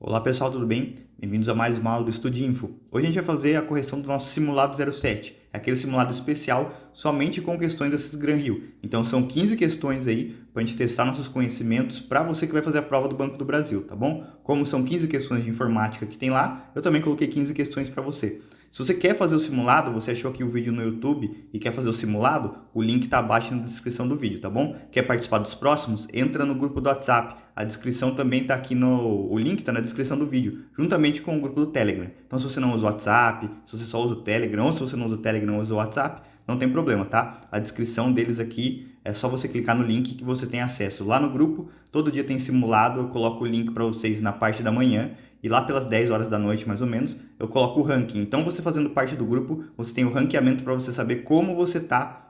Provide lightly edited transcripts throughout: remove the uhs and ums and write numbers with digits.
Olá pessoal, tudo bem? Bem-vindos a mais uma aula do Estudinfo. Hoje a gente vai fazer a correção do nosso simulado 07, aquele simulado especial somente com questões da Gran Rio. Então são 15 questões aí para a gente testar nossos conhecimentos para você que vai fazer a prova do Banco do Brasil, tá bom? Como são 15 questões de informática que tem lá, eu também coloquei 15 questões para você. Se você quer fazer o simulado, você achou aqui o vídeo no YouTube e quer fazer o simulado, o link está abaixo na descrição do vídeo, tá bom? Quer participar dos próximos? Entra no grupo do WhatsApp. A descrição também está aqui o link está na descrição do vídeo, juntamente com o grupo do Telegram. Então, se você não usa o WhatsApp, se você só usa o Telegram, ou se você não usa o Telegram ou usa o WhatsApp, não tem problema, tá? A descrição deles aqui é só você clicar no link que você tem acesso. Lá no grupo, todo dia tem simulado, eu coloco o link para vocês na parte da manhã. E lá pelas 10 horas da noite, mais ou menos, eu coloco o ranking. Então, você fazendo parte do grupo, você tem o ranqueamento para você saber como você está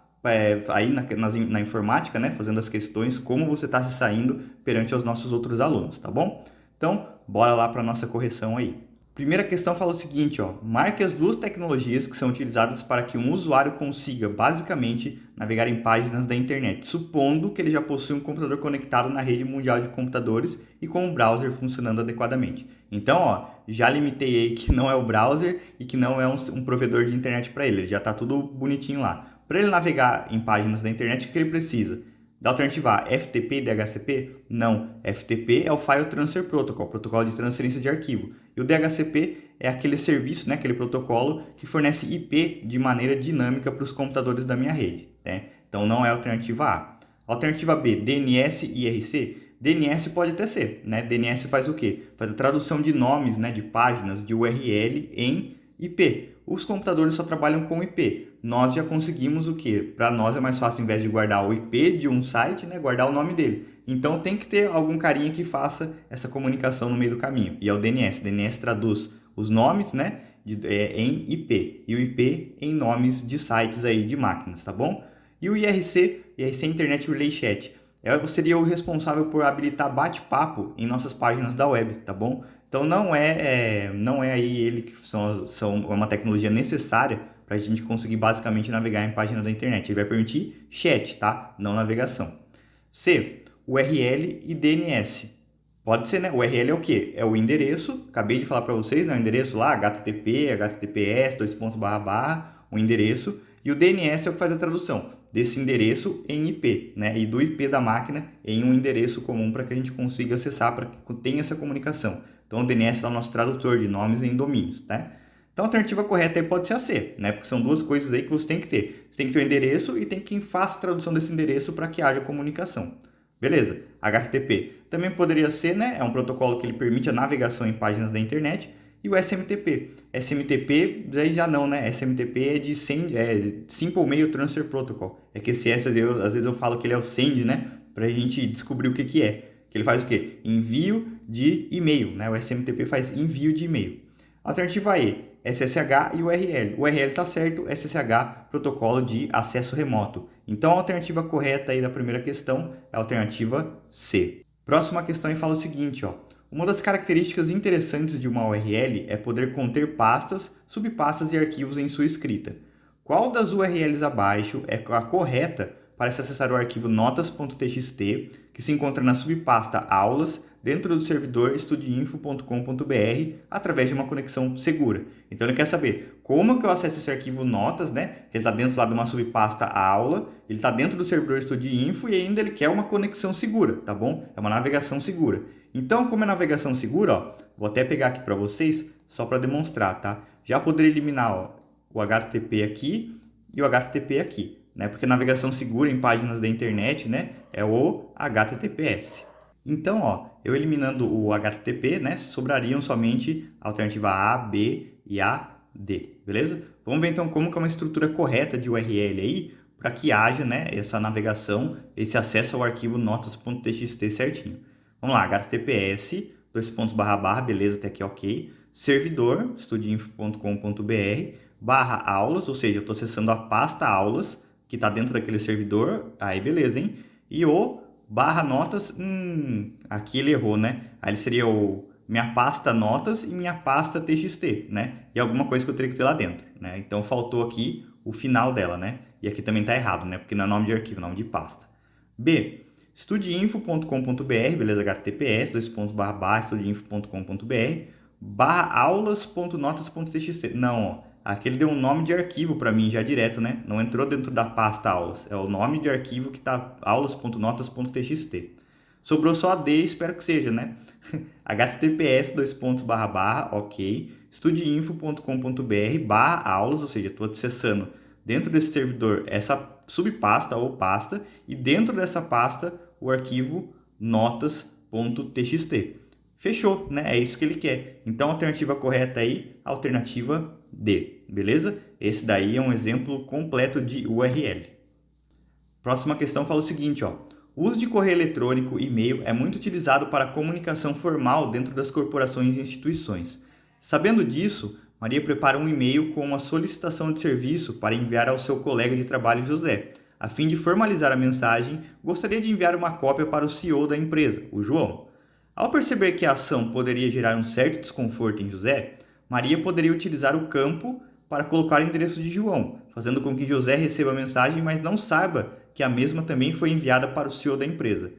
aí na informática, né? Fazendo as questões, como você está se saindo perante os nossos outros alunos, tá bom? Então, bora lá para a nossa correção aí. Primeira questão fala o seguinte, ó, marque as duas tecnologias que são utilizadas para que um usuário consiga, basicamente, navegar em páginas da internet, supondo que ele já possui um computador conectado na rede mundial de computadores e com o browser funcionando adequadamente. Então, ó, já limitei aí que não é o browser e que não é um provedor de internet para ele já está tudo bonitinho lá. Para ele navegar em páginas da internet, o que ele precisa? Da alternativa A, FTP e DHCP? Não. FTP é o File Transfer Protocol, protocolo de transferência de arquivo. E o DHCP é aquele serviço, né, aquele protocolo que fornece IP de maneira dinâmica para os computadores da minha rede. Né? Então não é a alternativa A. Alternativa B, DNS e IRC? DNS pode até ser. Né? DNS faz o quê? Faz a tradução de nomes, né, de páginas, de URL em IP. Os computadores só trabalham com IP. Nós já conseguimos o quê? Para nós é mais fácil, ao invés de guardar o IP de um site, né, guardar o nome dele. Então tem que ter algum carinha que faça essa comunicação no meio do caminho. E é o DNS. O DNS traduz os nomes, né, em IP. E o IP em nomes de sites aí, de máquinas, tá bom? E o IRC, IRC Internet Relay Chat, seria o responsável por habilitar bate-papo em nossas páginas da web, tá bom? Então não é aí ele que são uma tecnologia necessária para a gente conseguir basicamente navegar em página da internet. Ele vai permitir chat, tá? Não navegação. C, URL e DNS. Pode ser, né? O URL é o quê? É o endereço, acabei de falar para vocês, né? O endereço lá, HTTP, HTTPS, o endereço. E o DNS é o que faz a tradução desse endereço em IP, né? E do IP da máquina em um endereço comum para que a gente consiga acessar, para que tenha essa comunicação. Então, o DNS é o nosso tradutor de nomes em domínios, tá? Então, a alternativa correta aí pode ser a C, né? Porque são duas coisas aí que você tem que ter. Você tem que ter o endereço e tem quem faça a tradução desse endereço para que haja comunicação. Beleza? HTTP também poderia ser, né? É um protocolo que ele permite a navegação em páginas da internet. E o SMTP. SMTP, aí já não, né? SMTP é de Simple Mail Transfer Protocol. É que esse S, às vezes eu falo que ele é o SEND, né? Pra gente descobrir o que é. Que ele faz o quê? Envio de e-mail, né? O SMTP faz envio de e-mail. Alternativa E, SSH e URL. O URL está certo, SSH, protocolo de acesso remoto. Então, a alternativa correta aí da primeira questão é a alternativa C. Próxima questão fala o seguinte, ó. Uma das características interessantes de uma URL é poder conter pastas, subpastas e arquivos em sua escrita. Qual das URLs abaixo é a correta para se acessar o arquivo notas.txt, que se encontra na subpasta aulas, dentro do servidor estudiinfo.com.br, através de uma conexão segura? Então ele quer saber como que eu acesso esse arquivo notas, né? Ele está dentro lá de uma subpasta aula, ele está dentro do servidor estudiinfo e ainda ele quer uma conexão segura, tá bom? É uma navegação segura. Então, como é navegação segura, ó, vou até pegar aqui para vocês, só para demonstrar, tá? Já poderia eliminar, ó, o HTTP aqui e o HTTP aqui, né? Porque navegação segura em páginas da internet, né, é o HTTPS. Então, ó, eu eliminando o HTTP, né, sobrariam somente a alternativa A, B e a D, beleza? Vamos ver então como que é uma estrutura correta de URL aí, para que haja, né, essa navegação, esse acesso ao arquivo notas.txt certinho. Vamos lá, https, beleza, até aqui ok, servidor, estudiinfo.com.br, /aulas, ou seja, eu estou acessando a pasta aulas, que está dentro daquele servidor, aí beleza, hein? E o /notas, aqui ele errou, né? Aí ele seria minha pasta notas e minha pasta txt, né? E alguma coisa que eu teria que ter lá dentro, né? Então faltou aqui o final dela, né? E aqui também está errado, né? Porque não é nome de arquivo, é nome de pasta. B, estudiinfo.com.br, beleza? https, estudiinfo.com.br, aulas.notas.txt. Não, ó, aqui ele deu um nome de arquivo para mim já direto, né? Não entrou dentro da pasta aulas. É o nome de arquivo que tá aulas.notas.txt. Sobrou só a D, espero que seja, né? https, ok, estudiinfo.com.br/aulas, ou seja, estou acessando dentro desse servidor essa subpasta ou pasta e dentro dessa pasta o arquivo notas.txt. Fechou, né? É isso que ele quer. Então, a alternativa correta aí, alternativa D, beleza? Esse daí é um exemplo completo de URL. Próxima questão fala o seguinte, ó. O uso de correio eletrônico e e-mail é muito utilizado para a comunicação formal dentro das corporações e instituições. Sabendo disso, Maria prepara um e-mail com uma solicitação de serviço para enviar ao seu colega de trabalho José. A fim de formalizar a mensagem, gostaria de enviar uma cópia para o CEO da empresa, o João. Ao perceber que a ação poderia gerar um certo desconforto em José, Maria poderia utilizar o campo para colocar o endereço de João, fazendo com que José receba a mensagem, mas não saiba que a mesma também foi enviada para o CEO da empresa.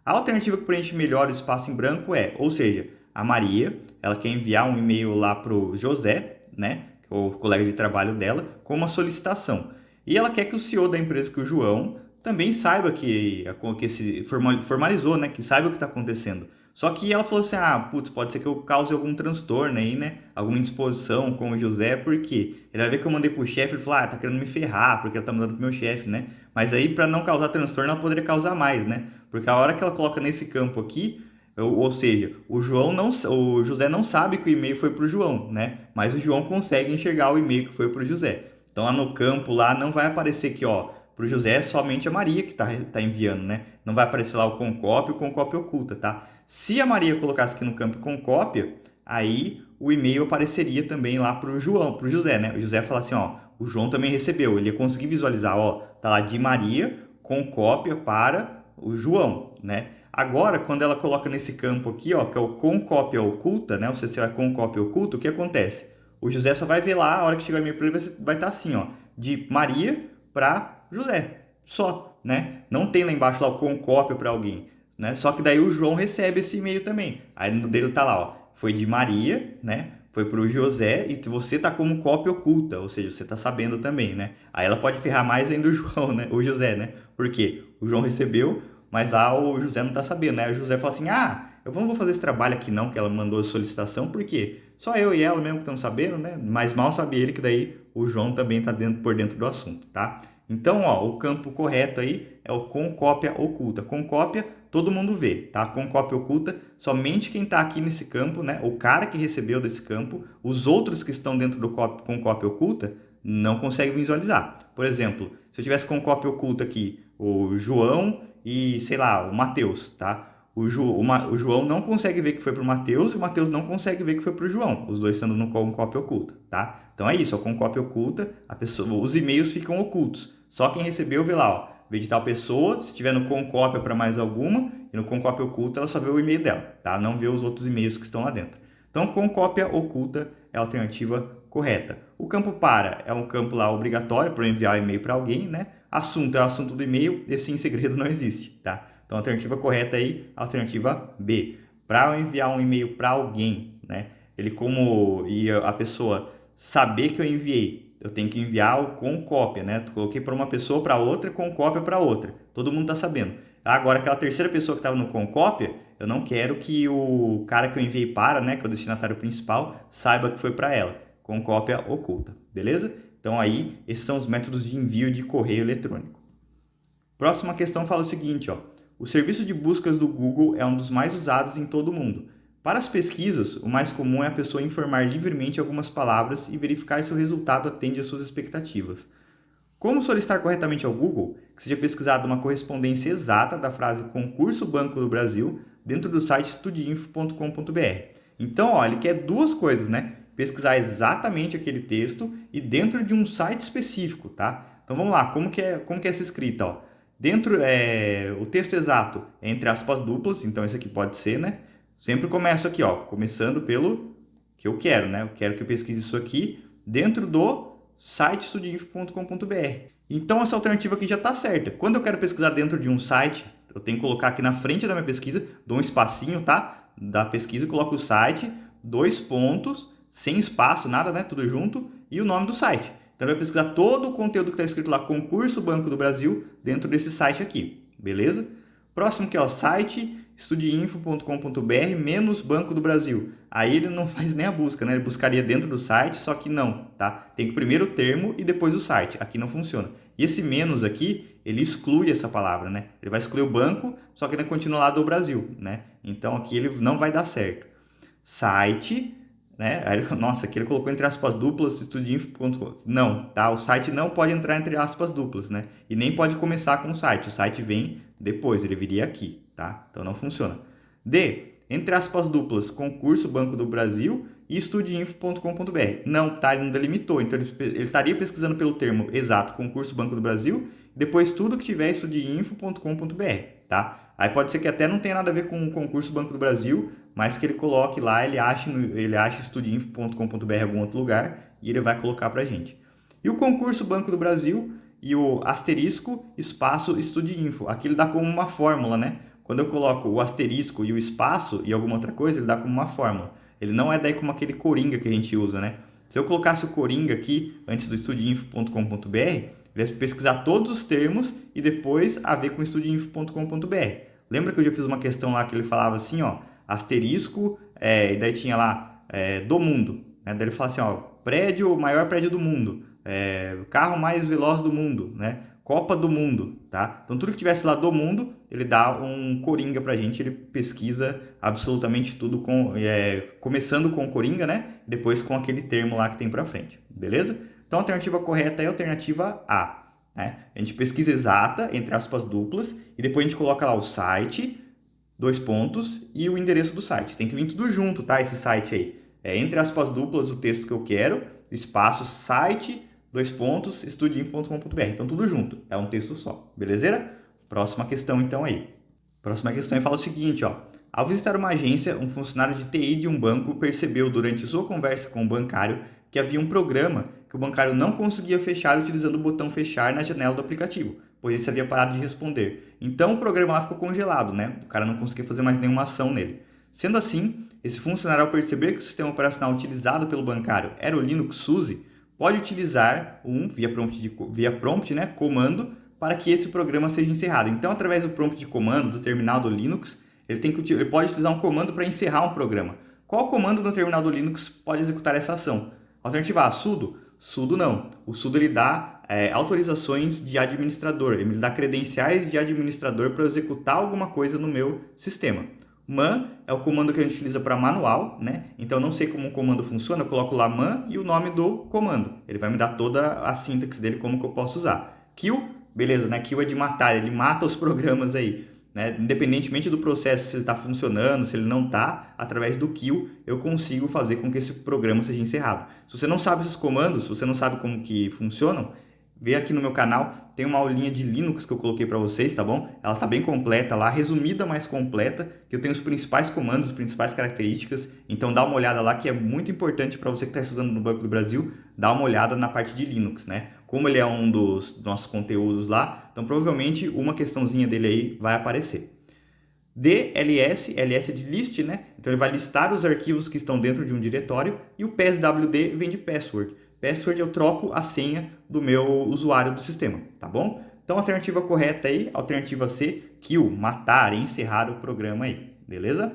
A alternativa que preenche melhor o espaço em branco é, ou seja, a Maria, ela quer enviar um e-mail lá para o José, né, o colega de trabalho dela, com uma solicitação. E ela quer que o CEO da empresa, que o João, também saiba que se formalizou, né, que saiba o que está acontecendo. Só que ela falou assim, putz, pode ser que eu cause algum transtorno aí, né? Alguma indisposição com o José, porque ele vai ver que eu mandei pro chefe, ele falou, tá querendo me ferrar, porque ela tá mandando pro meu chefe, né? Mas aí, para não causar transtorno, ela poderia causar mais, né? Porque a hora que ela coloca nesse campo aqui, ou seja, o José não sabe que o e-mail foi pro João, né? Mas o João consegue enxergar o e-mail que foi pro José. Então, lá no campo, lá não vai aparecer que, ó, pro José é somente a Maria que tá enviando, né? Não vai aparecer lá o com cópia oculta, tá? Se a Maria colocasse aqui no campo com cópia, aí o e-mail apareceria também lá pro José, né? O José fala assim, ó, o João também recebeu. Ele ia conseguir visualizar, ó, tá lá de Maria com cópia para o João, né? Agora, quando ela coloca nesse campo aqui, ó, que é o com cópia oculta, né? O CC é com cópia oculta, o que acontece? O José só vai ver lá, a hora que chegar o e-mail para ele vai estar assim, ó, de Maria para José, só, né? Não tem lá embaixo lá o com cópia para alguém, né? Só que daí o João recebe esse e-mail também. Aí no dele tá lá, ó, foi de Maria, né? Foi pro José e você tá como cópia oculta, ou seja, você tá sabendo também, né? Aí ela pode ferrar mais ainda o João, né? O José, né? Porque o João recebeu, mas lá o José não tá sabendo, né? O José fala assim, eu não vou fazer esse trabalho aqui não, que ela mandou a solicitação, porque só eu e ela mesmo que estão sabendo, né? Mas mal sabe ele que daí o João também tá por dentro do assunto, tá? Então, ó, o campo correto aí é o com cópia oculta. Com cópia, todo mundo vê, tá? Com cópia oculta, somente quem está aqui nesse campo, né? O cara que recebeu desse campo, os outros que estão dentro do com cópia oculta, não conseguem visualizar. Por exemplo, se eu tivesse com cópia oculta aqui, o João e, sei lá, o Matheus, tá? O João não consegue ver que foi para o Matheus e o Matheus não consegue ver que foi para o João, os dois estando no com cópia oculta, tá? Então é isso, ó, com cópia oculta, os e-mails ficam ocultos. Só quem recebeu vê lá, ó, vê de tal pessoa, se tiver no com cópia para mais alguma, e no com cópia oculta ela só vê o e-mail dela, tá? Não vê os outros e-mails que estão lá dentro. Então, com cópia oculta é a alternativa correta. O campo para é um campo lá obrigatório para enviar o e-mail para alguém, né? Assunto é o assunto do e-mail, esse em segredo não existe, tá? Então, a alternativa correta aí, a alternativa B. Para enviar um e-mail para alguém, né? E a pessoa saber que eu enviei, eu tenho que enviar o com cópia, né? Coloquei para uma pessoa, para outra, com cópia para outra. Todo mundo está sabendo. Agora, aquela terceira pessoa que estava no com cópia, eu não quero que o cara que eu enviei para, né, que é o destinatário principal, saiba que foi para ela. Com cópia oculta, beleza? Então aí, esses são os métodos de envio de correio eletrônico. Próxima questão fala o seguinte, ó. O serviço de buscas do Google é um dos mais usados em todo o mundo. Para as pesquisas, o mais comum é a pessoa informar livremente algumas palavras e verificar se o resultado atende às suas expectativas. Como solicitar corretamente ao Google que seja pesquisada uma correspondência exata da frase Concurso Banco do Brasil dentro do site estudiinfo.com.br? Então, ó, ele quer duas coisas, né? Pesquisar exatamente aquele texto e dentro de um site específico, tá? Então vamos lá, como que é essa escrita, ó? O texto exato é entre aspas duplas, então esse aqui pode ser, né? Sempre começo aqui, ó, começando pelo que eu quero, né? Eu quero que eu pesquise isso aqui dentro do site estudiinfo.com.br. Então essa alternativa aqui já está certa. Quando eu quero pesquisar dentro de um site, Eu tenho que colocar aqui na frente da minha pesquisa, dou um espacinho, tá? Da pesquisa, coloco o site, 2 pontos, sem espaço, nada, né? Tudo junto, e o nome do site. Então, ele vai pesquisar todo o conteúdo que está escrito lá, Concurso Banco do Brasil, dentro desse site aqui, beleza? Próximo que é o site estudiinfo.com.br menos Banco do Brasil. Aí ele não faz nem a busca, né? Ele buscaria dentro do site, só que não, tá? Tem que primeiro o termo e depois o site. Aqui não funciona. E esse menos aqui, ele exclui essa palavra, né? Ele vai excluir o banco, só que ele continua lá do Brasil, né? Então aqui ele não vai dar certo. Site, né? Aí, nossa, aqui ele colocou entre aspas duplas, estudiinfo.com. Não, tá? O site não pode entrar entre aspas duplas, né? E nem pode começar com o site. O site vem depois, ele viria aqui, tá? Então não funciona. D, entre aspas duplas, concurso Banco do Brasil e estudiinfo.com.br. Não, tá? Ele não delimitou. Então ele estaria pesquisando pelo termo exato, concurso Banco do Brasil, depois tudo que tiver estudiinfo.com.br, tá? Aí pode ser que até não tenha nada a ver com o concurso Banco do Brasil, mas que ele coloque lá, ele acha estudiinfo.com.br em algum outro lugar e ele vai colocar pra gente. E o concurso Banco do Brasil e o asterisco, espaço, estudiinfo. Aqui ele dá como uma fórmula, né? Quando eu coloco o asterisco e o espaço e alguma outra coisa, ele dá como uma fórmula. Ele não é daí como aquele coringa que a gente usa, né? Se eu colocasse o coringa aqui antes do estudiinfo.com.br, ele vai pesquisar todos os termos e depois a ver com estudiinfo.com.br. Lembra que eu já fiz uma questão lá que ele falava assim, ó, asterisco, e daí tinha lá do mundo, né? Daí ele fala assim, ó, prédio, o maior prédio do mundo, carro mais veloz do mundo, né? Copa do Mundo, tá? Então tudo que tivesse lá do mundo, ele dá um coringa pra gente, ele pesquisa absolutamente tudo começando com o coringa, né? Depois com aquele termo lá que tem pra frente, beleza? Então a alternativa correta é a alternativa A, né? A gente pesquisa exata, entre aspas duplas, e depois a gente coloca lá o site, 2 pontos, e o endereço do site. Tem que vir tudo junto, tá? Esse site aí. Entre aspas duplas, o texto que eu quero, espaço, site, 2 pontos, estudiinfo.com.br. Então, tudo junto. É um texto só. Beleza? Próxima questão, então, aí. Próxima questão fala o seguinte, ó. Ao visitar uma agência, um funcionário de TI de um banco percebeu durante sua conversa com o bancário que havia um programa que o bancário não conseguia fechar utilizando o botão fechar na janela do aplicativo, pois esse havia parado de responder. Então, o programa lá ficou congelado, né? O cara não conseguia fazer mais nenhuma ação nele. Sendo assim, esse funcionário, ao perceber que o sistema operacional utilizado pelo bancário era o Linux SUSE, pode utilizar via prompt, né, comando, para que esse programa seja encerrado. Então, através do prompt de comando do terminal do Linux, ele pode utilizar um comando para encerrar um programa. Qual comando no terminal do Linux pode executar essa ação? Alternativa A, sudo. Sudo não. O sudo ele dá autorizações de administrador, ele dá credenciais de administrador para executar alguma coisa no meu sistema. Man é o comando que a gente utiliza para manual, né? Então, eu não sei como o comando funciona, eu coloco lá man e o nome do comando. Ele vai me dar toda a sintaxe dele, como que eu posso usar. Kill, beleza, né? Kill é de matar, ele mata os programas aí, né? Independentemente do processo, se ele está funcionando, se ele não está, através do kill eu consigo fazer com que esse programa seja encerrado. Se você não sabe esses comandos, se você não sabe como que funcionam, vê aqui no meu canal, tem uma aulinha de Linux que eu coloquei para vocês, tá bom? Ela tá bem completa lá, resumida, mais completa, que eu tenho os principais comandos, as principais características, então dá uma olhada lá que é muito importante para você que está estudando no Banco do Brasil, dá uma olhada na parte de Linux, né? Como ele é um dos nossos conteúdos lá, então provavelmente uma questãozinha dele aí vai aparecer. DLS, LS é de list, né? Então ele vai listar os arquivos que estão dentro de um diretório e o PSWD vem de password. Password eu troco a senha do meu usuário do sistema, tá bom? Então a alternativa correta aí, alternativa C, kill, matar, encerrar o programa aí, beleza?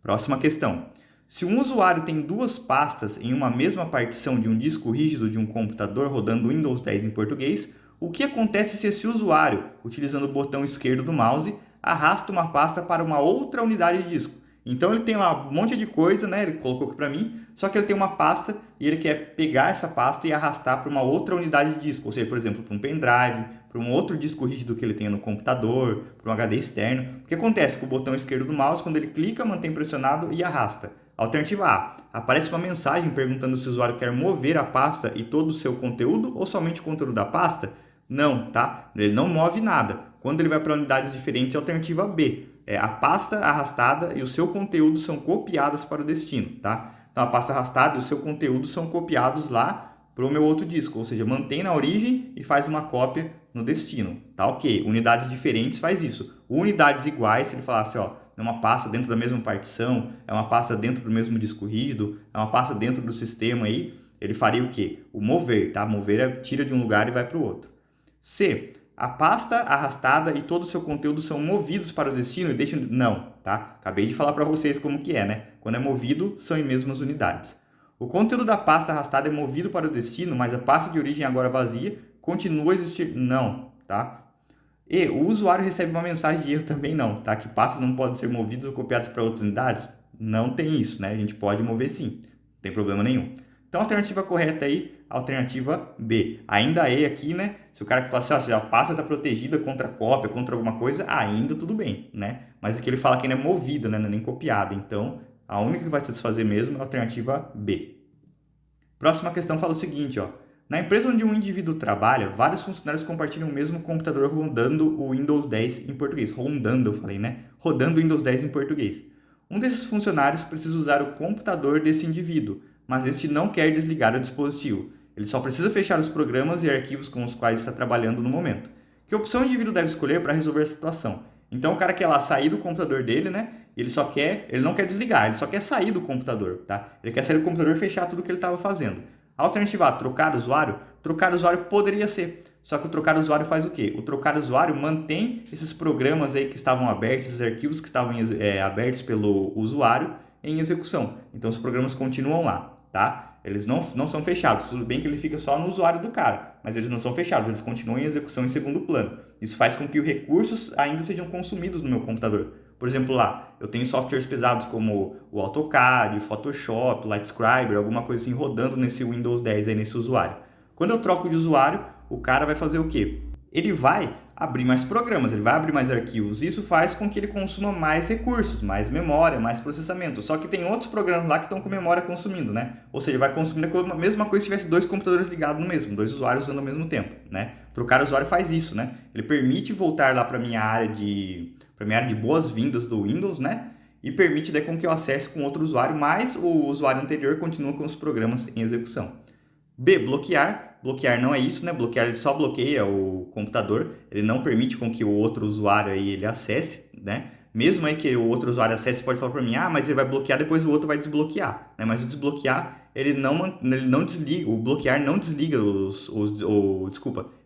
Próxima questão. Se um usuário tem 2 pastas em uma mesma partição de um disco rígido de um computador rodando Windows 10 em português, o que acontece se esse usuário, utilizando o botão esquerdo do mouse, arrasta uma pasta para uma outra unidade de disco? Então ele tem lá um monte de coisa, né? Ele colocou aqui para mim, só que ele tem uma pasta e ele quer pegar essa pasta e arrastar para uma outra unidade de disco, ou seja, por exemplo, para um pendrive, para um outro disco rígido que ele tenha no computador, para um HD externo. O que acontece com o botão esquerdo do mouse, quando ele clica, mantém pressionado e arrasta? Alternativa A, aparece uma mensagem perguntando se o usuário quer mover a pasta e todo o seu conteúdo ou somente o conteúdo da pasta? Não, tá? Ele não move nada. Quando ele vai para unidades diferentes, é a alternativa B. A pasta arrastada e o seu conteúdo são copiadas para o destino, tá? Então, a pasta arrastada e o seu conteúdo são copiados lá para o meu outro disco, ou seja, mantém na origem e faz uma cópia no destino, tá ok? Unidades diferentes faz isso. Unidades iguais, se ele falasse, ó, é uma pasta dentro da mesma partição, é uma pasta dentro do mesmo disco rígido, é uma pasta dentro do sistema aí, ele faria o quê? O mover, tá? Mover é tira de um lugar e vai para o outro. C. A pasta arrastada e todo o seu conteúdo são movidos para o destino e deixam... Não, tá? Acabei de falar para vocês como que é, né? Quando é movido, são em mesmas unidades. O conteúdo da pasta arrastada é movido para o destino, mas a pasta de origem agora vazia continua a existir. Não, tá? E o usuário recebe uma mensagem de erro também não, tá? Que pastas não podem ser movidas ou copiadas para outras unidades? Não tem isso, né? A gente pode mover sim, não tem problema nenhum. Então a alternativa correta aí, alternativa B. Ainda é aqui, né? Se o cara que fala assim, se a pasta está protegida contra cópia, contra alguma coisa, ainda tudo bem, né? Mas aqui ele fala que não é movida, né? Não é nem copiada. Então, a única que vai satisfazer mesmo é a alternativa B. Próxima questão fala o seguinte, ó. Na empresa onde um indivíduo trabalha, vários funcionários compartilham o mesmo computador rodando o Windows 10 em português. Rondando, eu falei, né? Rodando o Windows 10 em português. Um desses funcionários precisa usar o computador desse indivíduo, mas este não quer desligar o dispositivo. Ele só precisa fechar os programas e arquivos com os quais está trabalhando no momento. Que opção o indivíduo deve escolher para resolver a situação? Então o cara quer lá sair do computador dele, né? Ele não quer desligar, ele só quer sair do computador, tá? Ele quer sair do computador e fechar tudo que ele estava fazendo. A alternativa A, trocar usuário. Trocar usuário poderia ser, só que o trocar usuário faz o quê? O trocar usuário mantém esses programas aí que estavam abertos, esses arquivos que estavam abertos pelo usuário em execução. Então os programas continuam lá, tá? Eles não são fechados, tudo bem que ele fica só no usuário do cara, mas eles não são fechados, eles continuam em execução em segundo plano. Isso faz com que os recursos ainda sejam consumidos no meu computador. Por exemplo, lá, eu tenho softwares pesados como o AutoCAD, o Photoshop, o Lightscriber, alguma coisa assim rodando nesse Windows 10 aí, nesse usuário. Quando eu troco de usuário, o cara vai fazer o quê? Ele vai abrir mais programas, ele vai abrir mais arquivos. Isso faz com que ele consuma mais recursos, mais memória, mais processamento. Só que tem outros programas lá que estão com memória consumindo, né? Ou seja, vai consumindo a mesma coisa se tivesse dois computadores ligados no mesmo, dois usuários usando ao mesmo tempo, né? Trocar usuário faz isso, né? Ele permite voltar lá para minha área de boas-vindas do Windows, né? E permite daí com que eu acesse com outro usuário, mas o usuário anterior continua com os programas em execução. B, bloquear. Bloquear não é isso, né? Bloquear ele só bloqueia o computador, ele não permite com que o outro usuário aí ele acesse, né? Mesmo aí que o outro usuário acesse, pode falar para mim, mas ele vai bloquear, depois o outro vai desbloquear, né? Mas o desbloquear, ele não desliga, o bloquear não desliga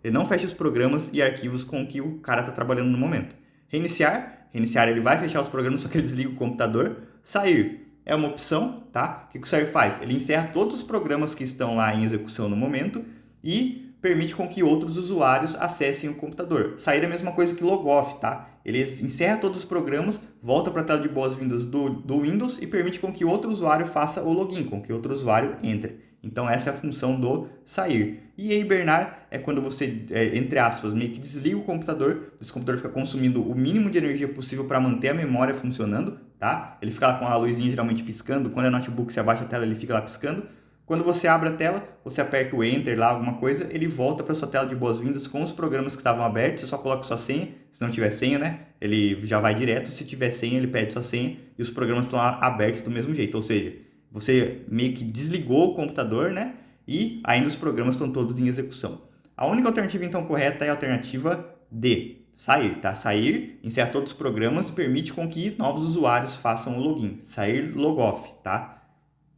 ele não fecha os programas e arquivos com que o cara está trabalhando no momento. Reiniciar ele vai fechar os programas, só que ele desliga o computador. Sair é uma opção, tá? O que o sair faz? Ele encerra todos os programas que estão lá em execução no momento e permite com que outros usuários acessem o computador. Sair é a mesma coisa que logoff, tá? Ele encerra todos os programas, volta para a tela de boas-vindas do Windows e permite com que outro usuário faça o login, com que outro usuário entre. Então essa é a função do sair. E hibernar é quando você, entre aspas, meio que desliga o computador, esse computador fica consumindo o mínimo de energia possível para manter a memória funcionando, tá? Ele fica lá com a luzinha geralmente piscando, quando é notebook você abaixa a tela ele fica lá piscando. Quando você abre a tela, você aperta o Enter lá, alguma coisa, ele volta para sua tela de boas-vindas com os programas que estavam abertos, você só coloca sua senha, se não tiver senha, né? Ele já vai direto, se tiver senha ele pede sua senha e os programas estão lá abertos do mesmo jeito, ou seja, você meio que desligou o computador, né? E ainda os programas estão todos em execução. A única alternativa, então, correta é a alternativa D. Sair, tá? Sair, encerra todos os programas e permite com que novos usuários façam o login. Sair, logoff, tá?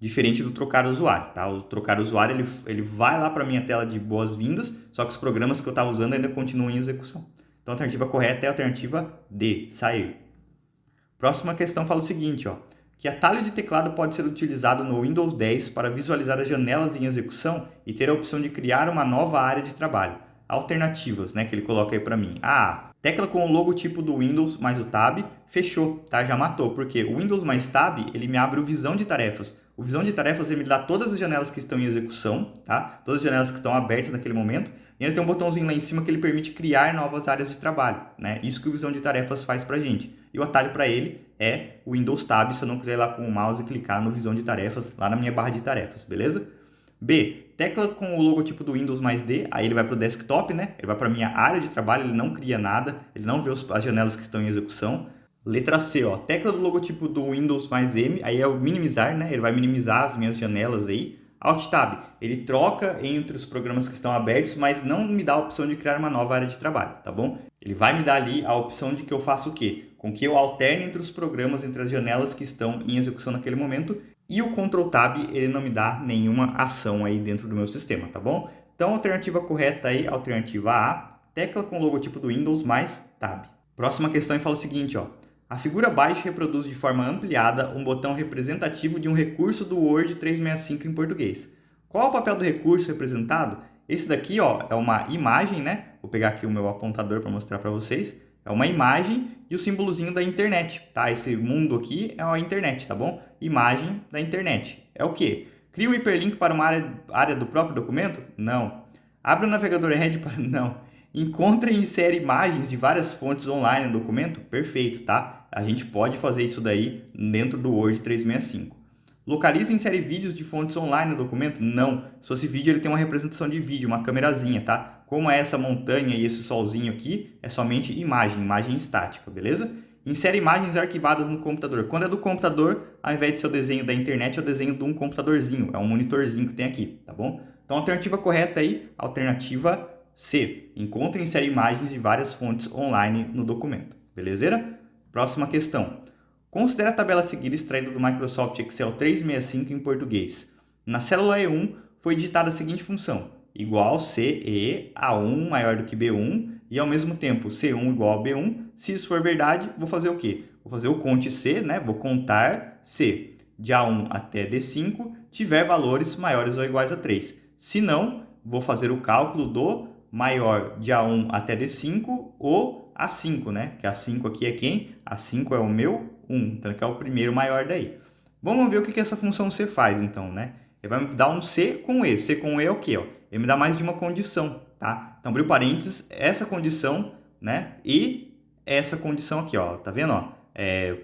Diferente do trocar usuário, tá? O trocar usuário, ele vai lá para a minha tela de boas-vindas, só que os programas que eu estava usando ainda continuam em execução. Então, a alternativa correta é a alternativa D. Sair. Próxima questão fala o seguinte, ó. Que atalho de teclado pode ser utilizado no Windows 10 para visualizar as janelas em execução e ter a opção de criar uma nova área de trabalho. Alternativas, né, que ele coloca aí para mim. Tecla com o logotipo do Windows mais o Tab, fechou, tá? Já matou, porque o Windows mais Tab, ele me abre o visão de tarefas. O visão de tarefas, ele me dá todas as janelas que estão em execução, tá? Todas as janelas que estão abertas naquele momento. E ele tem um botãozinho lá em cima que ele permite criar novas áreas de trabalho, né? Isso que o visão de tarefas faz pra gente. E o atalho para ele é o Windows Tab, se eu não quiser ir lá com o mouse e clicar no visão de tarefas, lá na minha barra de tarefas, beleza? B, tecla com o logotipo do Windows mais D, aí ele vai para o desktop, né? Ele vai para a minha área de trabalho, ele não cria nada, ele não vê as janelas que estão em execução. Letra C, ó, tecla do logotipo do Windows mais M, aí é o minimizar, né? Ele vai minimizar as minhas janelas aí. Alt Tab, ele troca entre os programas que estão abertos, mas não me dá a opção de criar uma nova área de trabalho, tá bom? Ele vai me dar ali a opção de que eu faça o quê? Com que eu alterne entre os programas, entre as janelas que estão em execução naquele momento, e o Ctrl Tab, ele não me dá nenhuma ação aí dentro do meu sistema, tá bom? Então, alternativa correta aí, alternativa A, tecla com o logotipo do Windows mais Tab. Próxima questão fala o seguinte, ó. A figura abaixo reproduz de forma ampliada um botão representativo de um recurso do Word 365 em português. Qual é o papel do recurso representado? Esse daqui, ó, é uma imagem, né? Vou pegar aqui o meu apontador para mostrar para vocês. É uma imagem e o símbolozinho da internet, tá? Esse mundo aqui é a internet, tá bom? Imagem da internet. É o quê? Cria um hiperlink para uma área do próprio documento? Não. Abre o navegador Edge para... Não. Encontra e insere imagens de várias fontes online no documento? Perfeito, tá? A gente pode fazer isso daí dentro do Word 365. Localiza e insere vídeos de fontes online no documento? Não. Se esse vídeo ele tem uma representação de vídeo, uma câmerazinha, tá? Como é essa montanha e esse solzinho aqui, é somente imagem estática, beleza? Insere imagens arquivadas no computador. Quando é do computador, ao invés de ser o desenho da internet, é o desenho de um computadorzinho, é um monitorzinho que tem aqui, tá bom? Então, a alternativa correta aí, alternativa C. Encontre e insere imagens de várias fontes online no documento. Beleza? Próxima questão. Considere a tabela a seguir extraída do Microsoft Excel 365 em português. Na célula E1 foi digitada a seguinte função. Igual CE A1 maior do que B1 e ao mesmo tempo C1 igual a B1. Se isso for verdade, vou fazer o quê? Vou fazer o conte C, né? Vou contar C de A1 até D5 tiver valores maiores ou iguais a 3. Se não, vou fazer o cálculo do maior de A1 até D5 ou A5, né? Que A5 aqui é quem? A5 é o meu 1, então que é o primeiro maior daí. Vamos ver o que essa função C faz, então, né? Ele vai me dar um C com E. C com E é o quê? Ó? Ele me dá mais de uma condição, tá? Então, abriu parênteses, essa condição, né? E essa condição aqui, ó. Tá vendo? Ó?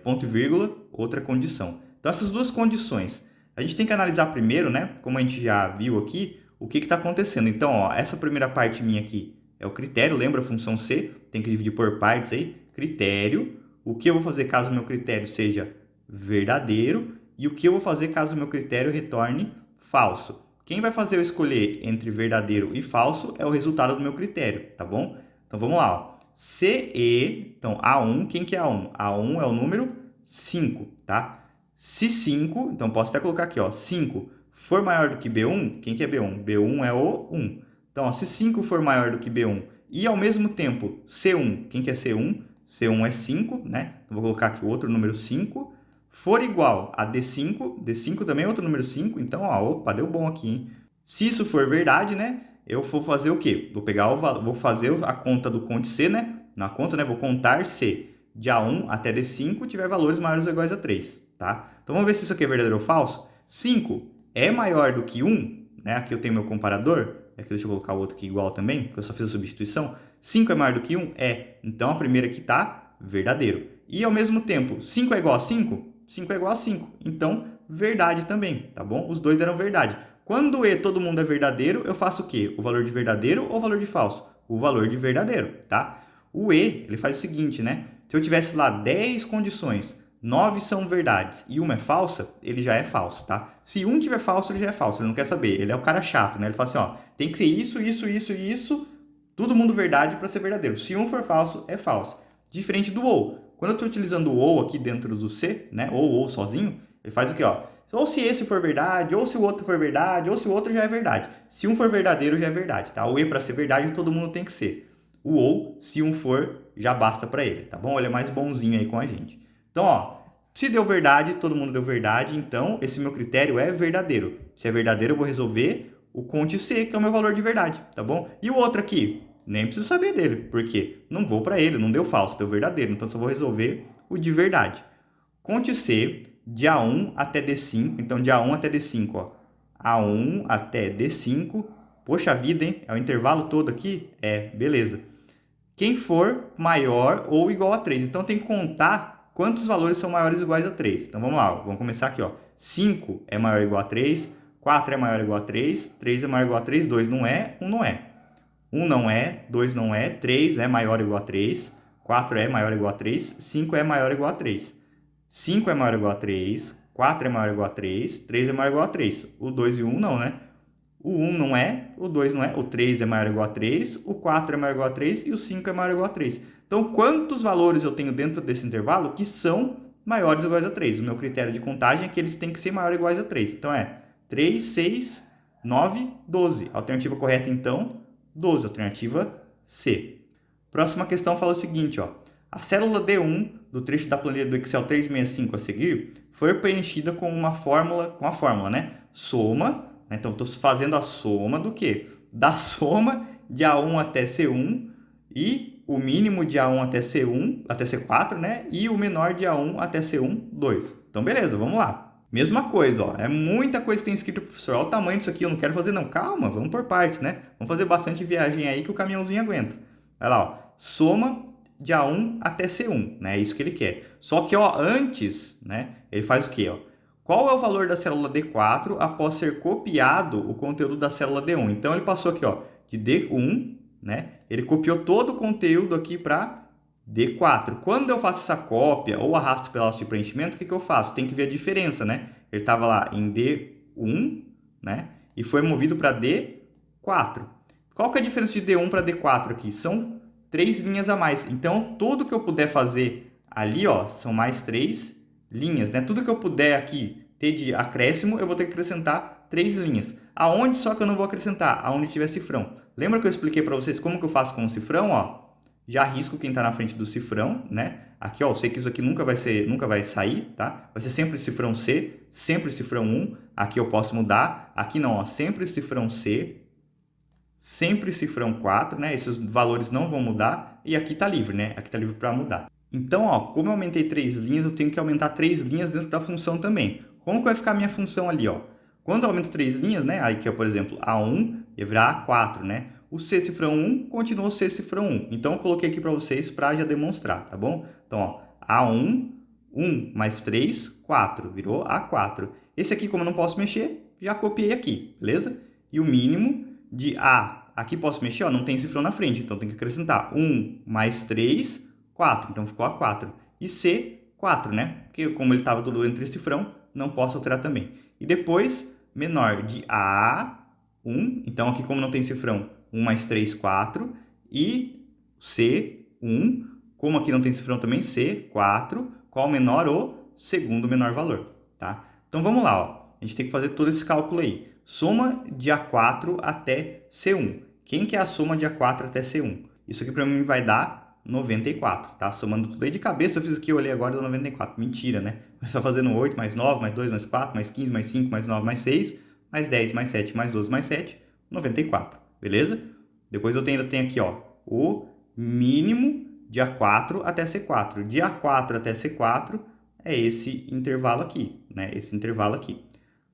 Ponto e vírgula, outra condição. Então, essas duas condições. A gente tem que analisar primeiro, né? Como a gente já viu aqui, o que está acontecendo. Então, ó, essa primeira parte minha aqui é o critério, lembra a função C? Tem que dividir por partes aí. Critério. O que eu vou fazer caso o meu critério seja verdadeiro e o que eu vou fazer caso o meu critério retorne falso. Quem vai fazer eu escolher entre verdadeiro e falso é o resultado do meu critério, tá bom? Então, vamos lá. Ó. CE, então, A1, quem que é A1? A1 é o número 5, tá? Se 5, então posso até colocar aqui, ó, 5 for maior do que B1, quem que é B1? B1 é o 1. Então, ó, se 5 for maior do que B1 e ao mesmo tempo C1, quem que é C1? C1 é 5, né? Então, vou colocar aqui o outro número 5. For igual a D5, D5 também é outro número 5, então, ó, opa, deu bom aqui, hein? Se isso for verdade, né? Eu vou fazer o quê? Vou pegar vou fazer a conta do conte C, né? Na conta, né? Vou contar C de A1 até D5 tiver valores maiores ou iguais a 3, tá? Então, vamos ver se isso aqui é verdadeiro ou falso. 5 é maior do que 1, né? Aqui eu tenho meu comparador. Aqui deixa eu colocar o outro aqui igual também, porque eu só fiz a substituição. 5 é maior do que 1? É. Então, a primeira aqui está verdadeiro. E, ao mesmo tempo, 5 é igual a 5? 5 é igual a 5. Então, verdade também, tá bom? Os dois deram verdade. Quando o E todo mundo é verdadeiro, eu faço o quê? O valor de verdadeiro ou o valor de falso? O valor de verdadeiro, tá? O E, ele faz o seguinte, né? Se eu tivesse lá 10 condições, 9 são verdades e uma é falsa, ele já é falso, tá? Se um tiver falso, ele já é falso, ele não quer saber. Ele é o cara chato, né? Ele fala assim, ó, tem que ser isso, isso, isso e isso, todo mundo verdade para ser verdadeiro. Se um for falso, é falso. Diferente do ou. Quando eu estou utilizando o ou aqui dentro do C, né? Ou sozinho, ele faz o quê, ó? Ou se esse for verdade, ou se o outro for verdade, ou se o outro já é verdade. Se um for verdadeiro, já é verdade, tá? O E para ser verdade, todo mundo tem que ser. O ou, se um for, já basta para ele, tá bom? Ele é mais bonzinho aí com a gente. Então, ó, se deu verdade, todo mundo deu verdade, então esse meu critério é verdadeiro. Se é verdadeiro, eu vou resolver o conte C, que é o meu valor de verdade, tá bom? E o outro aqui, nem preciso saber dele, porque não vou para ele, não deu falso, deu verdadeiro, então só vou resolver o de verdade. Conte C de A1 até D5, então de A1 até D5, ó. A1 até D5, poxa vida, hein? É o intervalo todo aqui? É, beleza. Quem for maior ou igual a 3, então tem que contar quantos valores são maiores ou iguais a 3. Então vamos lá, vamos começar aqui, ó. 5 é maior ou igual a 3, 4 é maior ou igual a 3, 3 é maior ou igual a 3, 2 não é, 1 não é. 1 não é, 2 não é, 3 é maior ou igual a 3, 4 é maior ou igual a 3, 5 é maior ou igual a 3. 5 é maior ou igual a 3, 4 é maior ou igual a 3, 3 é maior ou igual a 3. O 2 e o 1 não, né? O 1 não é, o 2 não é, o 3 é maior ou igual a 3, o 4 é maior ou igual a 3 e o 5 é maior ou igual a 3. Então, quantos valores eu tenho dentro desse intervalo que são maiores ou iguais a 3? O meu critério de contagem é que eles têm que ser maiores ou iguais a 3. Então, é 3, 6, 9, 12. Alternativa correta, então, 12. Alternativa C. Próxima questão fala o seguinte, ó. A célula D1 do trecho da planilha do Excel 365 a seguir foi preenchida com a fórmula, né? Soma, né? Então, estou fazendo a soma do quê? Da soma de A1 até C1 e o mínimo de A1 até C1, até C4, né? E o menor de A1 até C1, 2. Então, beleza, vamos lá. Mesma coisa, ó. É muita coisa que tem escrito, professor. Olha o tamanho disso aqui, eu não quero fazer não. Calma, vamos por partes, né? Vamos fazer bastante viagem aí que o caminhãozinho aguenta. Olha lá, ó. Soma de A1 até C1, né? É isso que ele quer. Só que, ó, antes, né? Ele faz o quê, ó? Qual é o valor da célula D4 após ser copiado o conteúdo da célula D1? Então, ele passou aqui, ó, de D1, né? Ele copiou todo o conteúdo aqui para D4. Quando eu faço essa cópia ou arrasto pela alça de preenchimento, o que eu faço? Tem que ver a diferença, né? Ele estava lá em D1, né? E foi movido para D4. Qual que é a diferença de D1 para D4 aqui? São 3 linhas a mais. Então, tudo que eu puder fazer ali, ó, são mais 3 linhas, né? Tudo que eu puder aqui ter de acréscimo, eu vou ter que acrescentar 3 linhas. Aonde só que eu não vou acrescentar? Aonde tiver cifrão. Lembra que eu expliquei para vocês como que eu faço com o cifrão, ó? Já risco quem está na frente do cifrão, né? Aqui, ó, eu sei que isso aqui nunca vai sair, tá? Vai ser sempre cifrão C, sempre cifrão 1. Aqui eu posso mudar. Aqui não, ó, sempre cifrão C, sempre cifrão 4, né? Esses valores não vão mudar. E aqui tá livre, né? Aqui tá livre para mudar. Então, ó, como eu aumentei 3 linhas, eu tenho que aumentar 3 linhas dentro da função também. Como que vai ficar a minha função ali, ó? Quando eu aumento 3 linhas, né? Aí que é, por exemplo, A1 ia virar A4, né? O C cifrão 1 continuou C cifrão 1. Então, eu coloquei aqui para vocês para já demonstrar, tá bom? Então, ó, A1, 1 mais 3, 4. Virou A4. Esse aqui, como eu não posso mexer, já copiei aqui, beleza? E o mínimo de A, aqui posso mexer, ó, não tem cifrão na frente, então tem que acrescentar 1 mais 3, 4. Então, ficou A4. E C, 4, né? Porque como ele estava todo entre cifrão, não posso alterar também. E depois, menor de A1. Então, aqui como não tem cifrão, 1 mais 3, 4. E C, 1. Como aqui não tem cifrão também, C, 4. Qual o menor? O segundo menor valor, tá? Então, vamos lá, ó. A gente tem que fazer todo esse cálculo aí. Soma de A4 até C1. Quem que é a soma de A4 até C1? Isso aqui para mim vai dar 94, tá? Somando tudo aí de cabeça, eu fiz aqui, eu olhei agora, deu 94. Mentira, né? Mas só fazendo 8, mais 9, mais 2, mais 4, mais 15, mais 5, mais 9, mais 6, mais 10, mais 7, mais 12, mais 7, 94. Beleza? Depois eu ainda tenho aqui, ó, o mínimo de A4 até C4. De A4 até C4 é esse intervalo aqui, né? Esse intervalo aqui.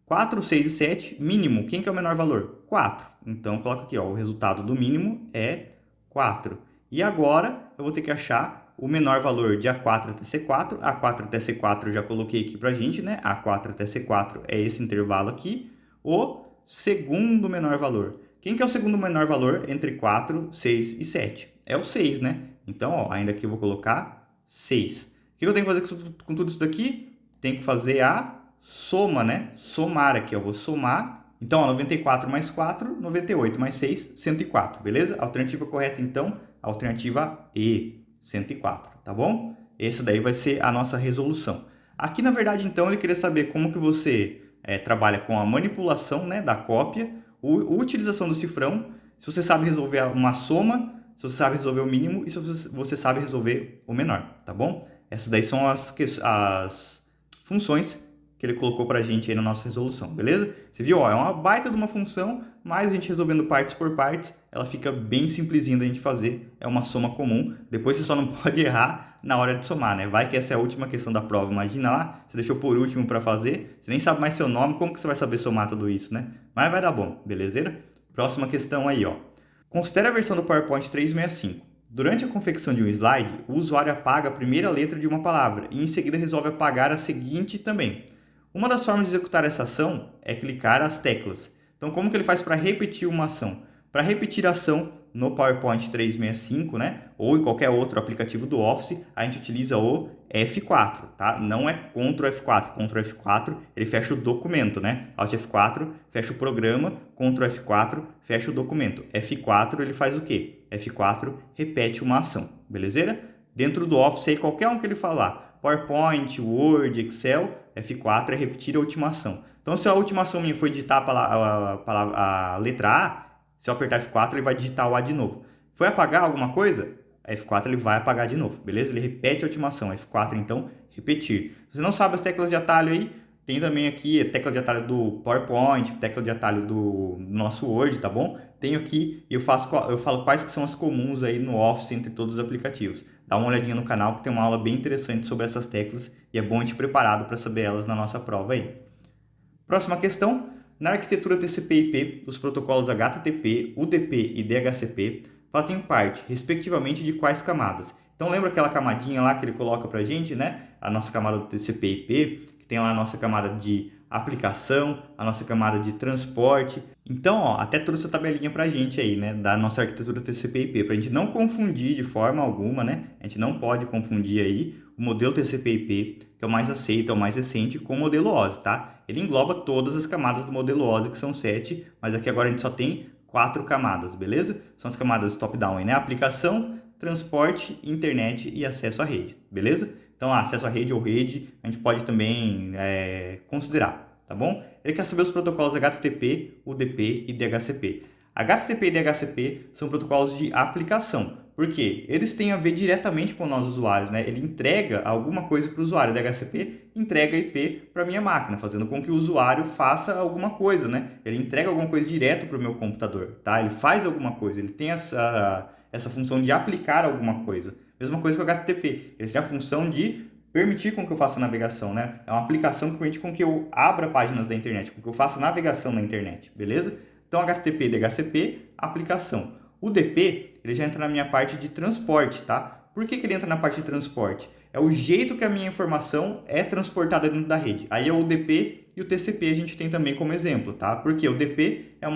4, 6 e 7, mínimo. Quem que é o menor valor? 4. Então, coloca aqui, ó, o resultado do mínimo é 4. E agora, eu vou ter que achar o menor valor de A4 até C4. A4 até C4 eu já coloquei aqui pra gente, né? A4 até C4 é esse intervalo aqui. O segundo menor valor. Quem que é o segundo menor valor entre 4, 6 e 7? É o 6, né? Então, ó, ainda aqui eu vou colocar 6. O que eu tenho que fazer com tudo isso daqui? Tem que fazer a soma, né? Somar aqui, eu vou somar. Então, ó, 94 mais 4, 98 mais 6, 104, beleza? Alternativa correta, então, alternativa E, 104, tá bom? Essa daí vai ser a nossa resolução. Aqui, na verdade, então, ele queria saber como que você trabalha com a manipulação, né, da cópia, a utilização do cifrão, se você sabe resolver uma soma, se você sabe resolver o mínimo e se você sabe resolver o menor, tá bom? Essas daí são as funções que ele colocou pra gente aí na nossa resolução, beleza? Você viu, ó, é uma baita de uma função, mas a gente resolvendo partes por partes, ela fica bem simplesinha da gente fazer, é uma soma comum. Depois você só não pode errar na hora de somar, né? Vai que essa é a última questão da prova, imagina lá, você deixou por último para fazer, você nem sabe mais seu nome, como que você vai saber somar tudo isso, né? Mas vai dar bom, belezeira? Próxima questão aí, ó. Considere a versão do PowerPoint 365. Durante a confecção de um slide, o usuário apaga a primeira letra de uma palavra e em seguida resolve apagar a seguinte também. Uma das formas de executar essa ação é clicar as teclas. Então, como que ele faz para repetir uma ação? Para repetir a ação no PowerPoint 365, né? Ou em qualquer outro aplicativo do Office, a gente utiliza o F4, tá? Não é Ctrl F4. Ctrl F4, ele fecha o documento, né? Alt F4, fecha o programa. Ctrl F4, fecha o documento. F4, ele faz o quê? F4, repete uma ação, beleza? Dentro do Office, aí, qualquer um que ele falar, PowerPoint, Word, Excel, F4 é repetir a última ação. Então, se a última ação minha foi digitar a letra A, se eu apertar F4, ele vai digitar o A de novo. Foi apagar alguma coisa? F4 ele vai apagar de novo, beleza? Ele repete a última ação. F4, então, repetir. Se você não sabe as teclas de atalho aí, tem também aqui a tecla de atalho do PowerPoint, tecla de atalho do nosso Word, tá bom? Tenho aqui e eu falo quais que são as comuns aí no Office entre todos os aplicativos. Dá uma olhadinha no canal que tem uma aula bem interessante sobre essas teclas e é bom a gente preparado para saber elas na nossa prova aí. Próxima questão. Na arquitetura TCP/IP, os protocolos HTTP, UDP e DHCP fazem parte, respectivamente, de quais camadas? Então, lembra aquela camadinha lá que ele coloca para a gente, né? A nossa camada do TCP/IP, que tem lá a nossa camada de aplicação, a nossa camada de transporte. Então, ó, até trouxe a tabelinha para a gente aí, né? Da nossa arquitetura TCP/IP, para a gente não confundir de forma alguma, né? A gente não pode confundir aí o modelo TCP/IP, que é o mais aceito, é o mais recente, com o modelo OSI, tá? Ele engloba todas as camadas do modelo OSI, que são 7, mas aqui agora a gente só tem 4 camadas, beleza? São as camadas top-down, né? Aplicação, transporte, internet e acesso à rede, beleza? Então, acesso à rede ou rede, a gente pode também considerar, tá bom? Ele quer saber os protocolos HTTP, UDP e DHCP. HTTP e DHCP são protocolos de aplicação. Por quê? Eles têm a ver diretamente com nós usuários, né? Ele entrega alguma coisa para o usuário. O DHCP entrega IP para a minha máquina, fazendo com que o usuário faça alguma coisa, né? Ele entrega alguma coisa direto para o meu computador, tá? Ele faz alguma coisa, ele tem essa função de aplicar alguma coisa. Mesma coisa com o HTTP. Ele tem a função de permitir com que eu faça navegação, né? É uma aplicação que permite com que eu abra páginas da internet, com que eu faça navegação na internet, beleza? Então, HTTP e DHCP, aplicação. O DP, ele já entra na minha parte de transporte, tá? Por que ele entra na parte de transporte? É o jeito que a minha informação é transportada dentro da rede. Aí é o UDP e o TCP a gente tem também como exemplo, tá? Porque o DP é um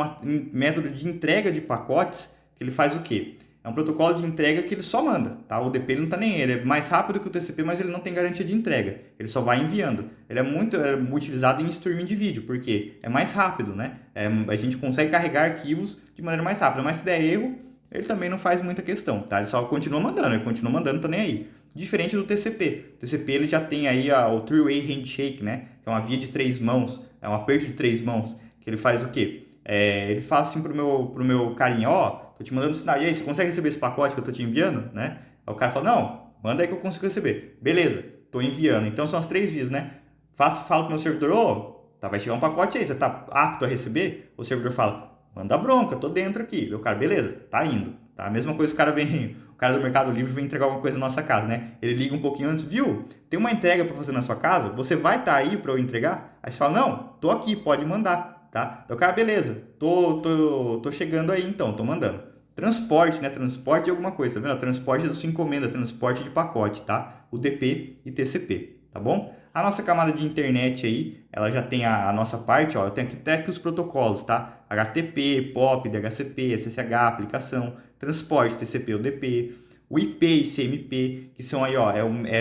método de entrega de pacotes que ele faz o quê? É um protocolo de entrega que ele só manda, tá? O UDP ele não tá nem aí, ele é mais rápido que o TCP, mas ele não tem garantia de entrega. Ele só vai enviando. Ele é muito utilizado em streaming de vídeo, porque é mais rápido, né? A gente consegue carregar arquivos de maneira mais rápida, mas se der erro, ele também não faz muita questão, tá? Ele só continua mandando, não tá nem aí. Diferente do TCP. O TCP ele já tem aí o three-way handshake, né? Que é uma via de 3 mãos, é um aperto de 3 mãos, que ele faz o quê? Ele fala assim pro meu carinha, ó, tô te mandando um sinal, e aí, você consegue receber esse pacote que eu tô te enviando, né? Aí o cara fala, não, manda aí que eu consigo receber. Beleza, tô enviando. Então são as 3 vias, né? Falo pro meu servidor, tá, vai chegar um pacote aí, você tá apto a receber? O servidor fala, manda bronca, tô dentro aqui. E o cara, beleza, tá indo. Tá? A mesma coisa, o cara do Mercado Livre vem entregar alguma coisa na nossa casa, né? Ele liga um pouquinho antes, viu? Tem uma entrega para fazer na sua casa, você vai estar aí para eu entregar? Aí você fala, não, tô aqui, pode mandar, tá? Então, cara, beleza, tô chegando aí então, tô mandando. Transporte, né? Transporte de alguma coisa, tá vendo? Transporte da sua encomenda, transporte de pacote, tá? UDP e TCP, tá bom? A nossa camada de internet aí, ela já tem a nossa parte, ó, eu tenho aqui até que os protocolos, tá? HTTP, POP, DHCP, SSH, aplicação, transporte, TCP, UDP, o IP e CMP, que são aí, ó,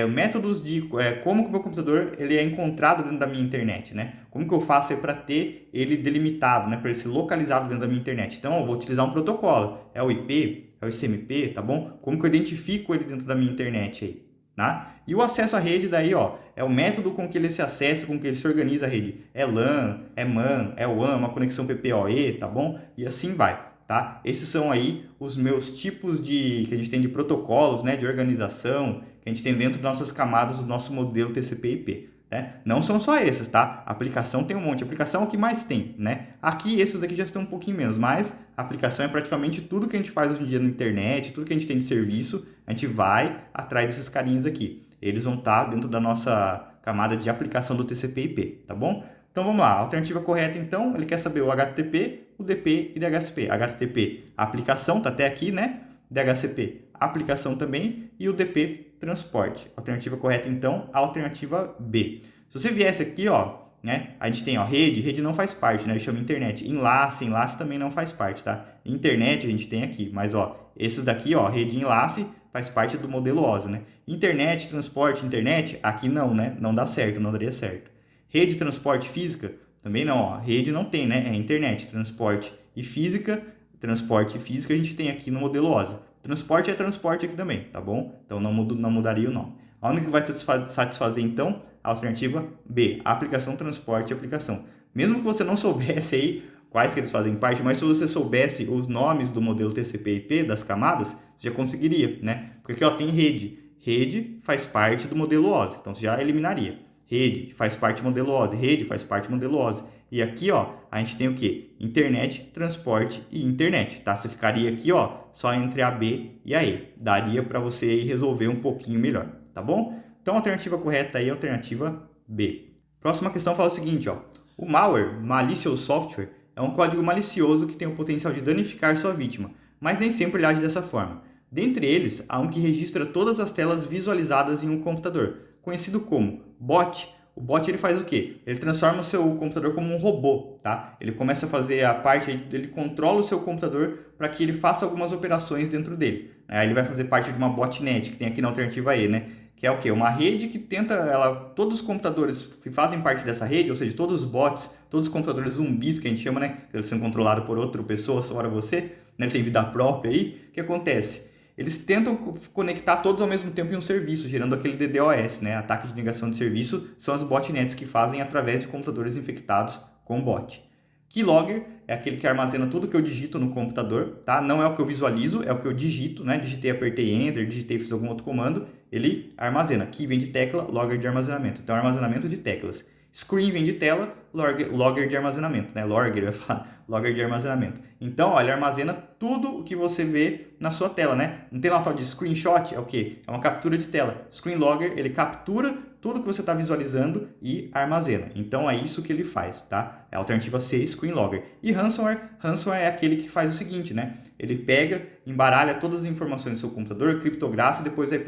métodos de como que o meu computador ele é encontrado dentro da minha internet, né? Como que eu faço aí para ter ele delimitado, né? Para ele ser localizado dentro da minha internet. Então, eu vou utilizar um protocolo, é o IP, é o ICMP, tá bom? Como que eu identifico ele dentro da minha internet aí? Tá? E o acesso à rede daí, ó, é o método com que ele se acessa, com que ele se organiza a rede. É LAN, é MAN, é WAN, uma conexão PPoE, tá bom? E assim vai, tá? Esses são aí os meus tipos que a gente tem de protocolos, né, de organização, que a gente tem dentro das nossas camadas do nosso modelo TCP/IP. Né? Não são só esses, tá? A aplicação tem um monte. A aplicação é o que mais tem, né? Aqui, esses daqui já estão um pouquinho menos, mas a aplicação é praticamente tudo que a gente faz hoje em dia na internet, tudo que a gente tem de serviço, a gente vai atrás desses carinhas aqui. Eles vão estar dentro da nossa camada de aplicação do TCP/IP, tá bom? Então, vamos lá. A alternativa correta, então, ele quer saber o HTTP, o DP e DHCP. HTTP, aplicação, tá até aqui, né? DHCP, aplicação também, e o DP, transporte. Alternativa correta, então, a alternativa B. Se você viesse aqui, ó, né, a gente tem, ó, rede não faz parte, né, chama internet. Enlace também não faz parte, tá? Internet a gente tem aqui, mas, ó, esses daqui, ó, rede e enlace, faz parte do modelo OSI, né? Internet, transporte, internet, aqui não, né? Não dá certo, não daria certo. Rede, transporte, física, também não, ó. Rede não tem, né? É internet, transporte e física. Transporte e física a gente tem aqui no modelo OSI. Transporte é transporte aqui também, tá bom? Então não mudaria o nome. A única que vai satisfazer, então, a alternativa B, aplicação, transporte e aplicação. Mesmo que você não soubesse aí quais que eles fazem parte, mas se você soubesse os nomes do modelo TCP/IP, das camadas, você já conseguiria, né? Porque aqui ó, tem rede. Rede faz parte do modelo OSI, então você já eliminaria. Rede faz parte do modelo OSI, rede faz parte do modelo OSI. E aqui, ó, a gente tem o quê? Internet, transporte e internet, tá? Você ficaria aqui, ó, só entre a B e a E. Daria para você aí resolver um pouquinho melhor, tá bom? Então, a alternativa correta aí é a alternativa B. Próxima questão fala o seguinte, ó. O malware, malicious software, é um código malicioso que tem o potencial de danificar sua vítima, mas nem sempre ele age dessa forma. Dentre eles, há um que registra todas as telas visualizadas em um computador, conhecido como bot. O bot ele faz o quê? Ele transforma o seu computador como um robô, tá? Ele começa a fazer a parte, ele controla o seu computador para que ele faça algumas operações dentro dele. Aí ele vai fazer parte de uma botnet, que tem aqui na alternativa E, né? Que é o quê? Uma rede que tenta, todos os computadores que fazem parte dessa rede, ou seja, todos os bots, todos os computadores zumbis que a gente chama, né? Eles são controlados por outra pessoa, fora você, né? Ele tem vida própria aí. O que acontece? Eles tentam conectar todos ao mesmo tempo em um serviço, gerando aquele DDoS, né? Ataque de negação de serviço, são as botnets que fazem através de computadores infectados com bot. Keylogger é aquele que armazena tudo que eu digito no computador, tá? Não é o que eu visualizo, é o que eu digito, né? Digitei, apertei Enter, digitei, fiz algum outro comando, ele armazena. Key vem de tecla, logger de armazenamento. Então, armazenamento de teclas. Screen vem de tela, logger de armazenamento, né? Logger, vai falar, logger de armazenamento. Então, ó, ele armazena tudo o que você vê na sua tela, né? Não tem lá tal de screenshot, é o quê? É uma captura de tela. Screen logger, ele captura tudo que você está visualizando e armazena. Então, é isso que ele faz, tá? É a alternativa C, screen logger. E ransomware é aquele que faz o seguinte, né? Ele pega, embaralha todas as informações do seu computador, criptografa e depois vai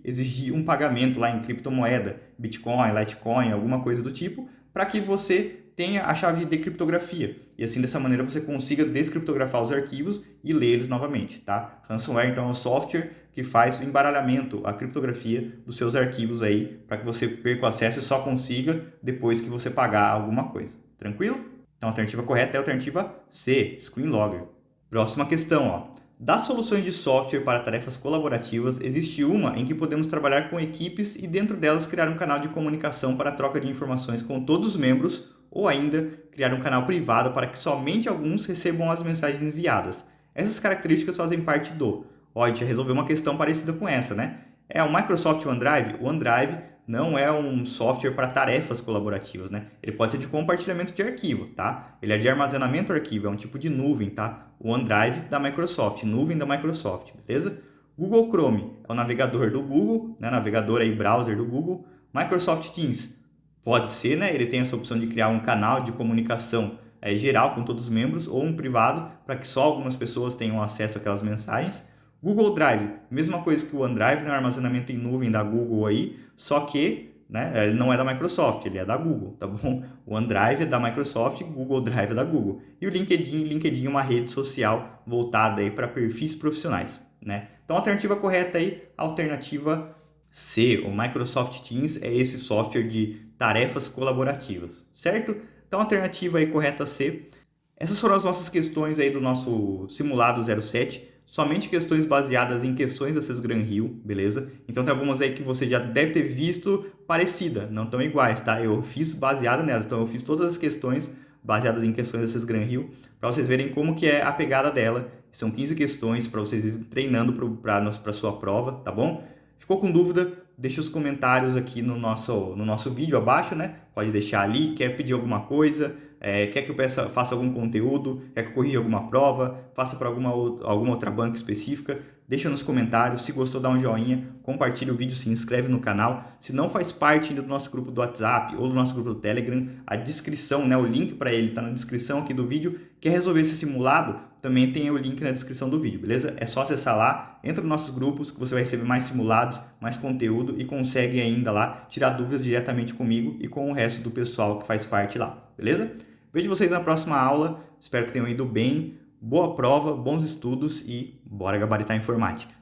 exigir um pagamento lá em criptomoeda, Bitcoin, Litecoin, alguma coisa do tipo, para que você tenha a chave de decriptografia. E assim, dessa maneira, você consiga descriptografar os arquivos e ler eles novamente, tá? Ransomware, então, é um software que faz o embaralhamento, a criptografia dos seus arquivos aí, para que você perca o acesso e só consiga depois que você pagar alguma coisa. Tranquilo? Então, a alternativa correta é a alternativa C, Screen Logger. Próxima questão, ó. Das soluções de software para tarefas colaborativas, existe uma em que podemos trabalhar com equipes e dentro delas criar um canal de comunicação para a troca de informações com todos os membros ou ainda criar um canal privado para que somente alguns recebam as mensagens enviadas. Essas características fazem parte do... Ó, a gente já resolveu uma questão parecida com essa, né? É o Microsoft OneDrive. O OneDrive não é um software para tarefas colaborativas, né? Ele pode ser de compartilhamento de arquivo, tá? Ele é de armazenamento de arquivo, é um tipo de nuvem, tá? O OneDrive da Microsoft, nuvem da Microsoft, beleza? Google Chrome é o navegador do Google, né? Navegador aí, browser do Google. Microsoft Teams pode ser, né? Ele tem essa opção de criar um canal de comunicação geral com todos os membros ou um privado para que só algumas pessoas tenham acesso àquelas mensagens. Google Drive, mesma coisa que o OneDrive, né? Armazenamento em nuvem da Google aí, só que, né, ele não é da Microsoft, ele é da Google, tá bom? O OneDrive é da Microsoft, Google Drive é da Google. E o LinkedIn é uma rede social voltada aí para perfis profissionais, né? Então a alternativa correta aí, alternativa C, o Microsoft Teams é esse software de tarefas colaborativas, certo? Então a alternativa aí correta C. Essas foram as nossas questões aí do nosso simulado 07. Somente questões baseadas em questões da Sesgran Rio, beleza? Então tem algumas aí que você já deve ter visto parecida, não tão iguais, tá? Eu fiz baseado nelas, então eu fiz todas as questões baseadas em questões da Sesgran Rio, para vocês verem como que é a pegada dela. São 15 questões para vocês irem treinando para a sua prova, tá bom? Ficou com dúvida? Deixa os comentários aqui no nosso vídeo abaixo, né? Pode deixar ali, quer pedir alguma coisa, quer que eu faça algum conteúdo, quer que eu corrija alguma prova, faça para alguma outra banca específica, deixa nos comentários. Se gostou, dá um joinha, compartilha o vídeo, se inscreve no canal. Se não faz parte ainda do nosso grupo do WhatsApp ou do nosso grupo do Telegram, a descrição, né, o link para ele está na descrição aqui do vídeo. Quer resolver esse simulado? Também tem o link na descrição do vídeo, beleza? É só acessar lá, entra nos nossos grupos que você vai receber mais simulados, mais conteúdo e consegue ainda lá tirar dúvidas diretamente comigo e com o resto do pessoal que faz parte lá, beleza? Vejo vocês na próxima aula, espero que tenham ido bem, boa prova, bons estudos e bora gabaritar a informática.